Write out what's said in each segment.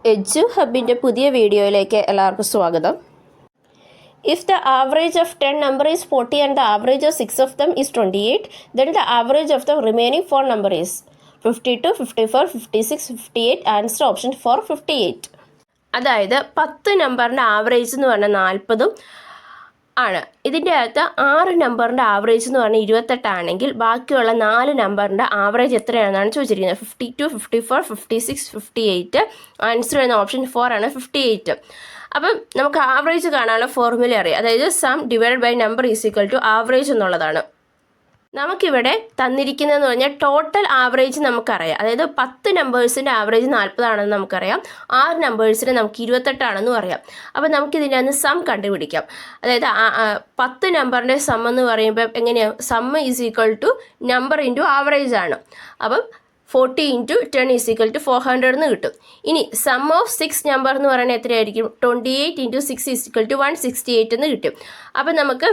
എഡ്ജു ഹബിൻ്റെ പുതിയ വീഡിയോയിലേക്ക് എല്ലാവർക്കും സ്വാഗതം. If the average of 10 number is 40 and the average of 6 of them is 28, then the average of the remaining 4 number is 52, 54, 56, 58. Answer option 4, 58. അതായത് 10 നമ്പറിൻ്റെ average എന്ന് പറഞ്ഞാൽ 40 ആണ്. ഇതിൻ്റെ അകത്ത് 6 നമ്പറിൻ്റെ ആവറേജ് എന്ന് പറഞ്ഞാൽ 28 ആണെങ്കിൽ ബാക്കിയുള്ള 4 നമ്പറിൻ്റെ ആവറേജ് എത്രയാണെന്നാണ് ചോദിച്ചിരിക്കുന്നത്. 52, 54, 56, 58. ആൻസർ എന്ന ഓപ്ഷൻ 4 ആണ്, 58. അപ്പം നമുക്ക് ആവറേജ് കാണാനുള്ള ഫോർമുല അറിയാം. അതായത് sum divide by number is equal to average എന്നുള്ളതാണ്. നമുക്കിവിടെ തന്നിരിക്കുന്നതെന്ന് പറഞ്ഞാൽ ടോട്ടൽ ആവറേജ് നമുക്കറിയാം. അതായത് 10 നമ്പേഴ്സിൻ്റെ ആവറേജ് 40 ആണെന്ന് നമുക്കറിയാം. 6 നമ്പേഴ്സിന് നമുക്ക് 28 ആണെന്നും അറിയാം. അപ്പോൾ നമുക്കിതിൻ്റെ അന്ന് സം കണ്ടുപിടിക്കാം. അതായത് 10 നമ്പറിൻ്റെ സം എന്ന് പറയുമ്പോൾ എങ്ങനെയാണ്? Sum is equal to number into average ആണ്. അപ്പം 40 × 10 ഈസ് ഈക്വൽ ടു 400 എന്ന് കിട്ടും. ഇനി സം ഓഫ് 6 നമ്പർ എന്ന് പറയുന്നത് എത്രയായിരിക്കും? 28 × 6 ഈസ് ഈക്വൽ ടു 168 എന്ന് കിട്ടും. അപ്പം നമുക്ക്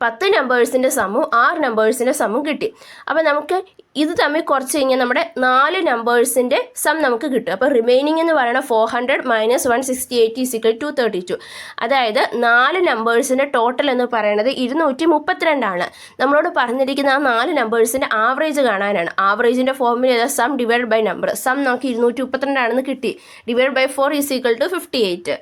10 നമ്പേഴ്സിൻ്റെ സമ്മും 6 നമ്പേഴ്സിൻ്റെ സമ്മും കിട്ടി. അപ്പോൾ നമുക്ക് ഇത് തമ്മിൽ കുറച്ച് കഴിഞ്ഞാൽ നമ്മുടെ 4 നമ്പേഴ്സിൻ്റെ സം നമുക്ക് കിട്ടും. അപ്പോൾ റിമൈനിങ് എന്ന് പറയുന്നത് 400 - 168 ഈസ് ഈക്വൽ ടു 232. അതായത് 4 നമ്പേഴ്സിൻ്റെ ടോട്ടൽ എന്ന് പറയുന്നത് 232 ആണ്. നമ്മളോട് പറഞ്ഞിരിക്കുന്ന ആ 4 നമ്പേഴ്സിൻ്റെ ആവറേജ് കാണാനാണ്. ആവറേജിൻ്റെ formula sum divide by number. Sum നമുക്ക് 232 ആണെന്ന് കിട്ടി. Divide by 4 is equal to 58.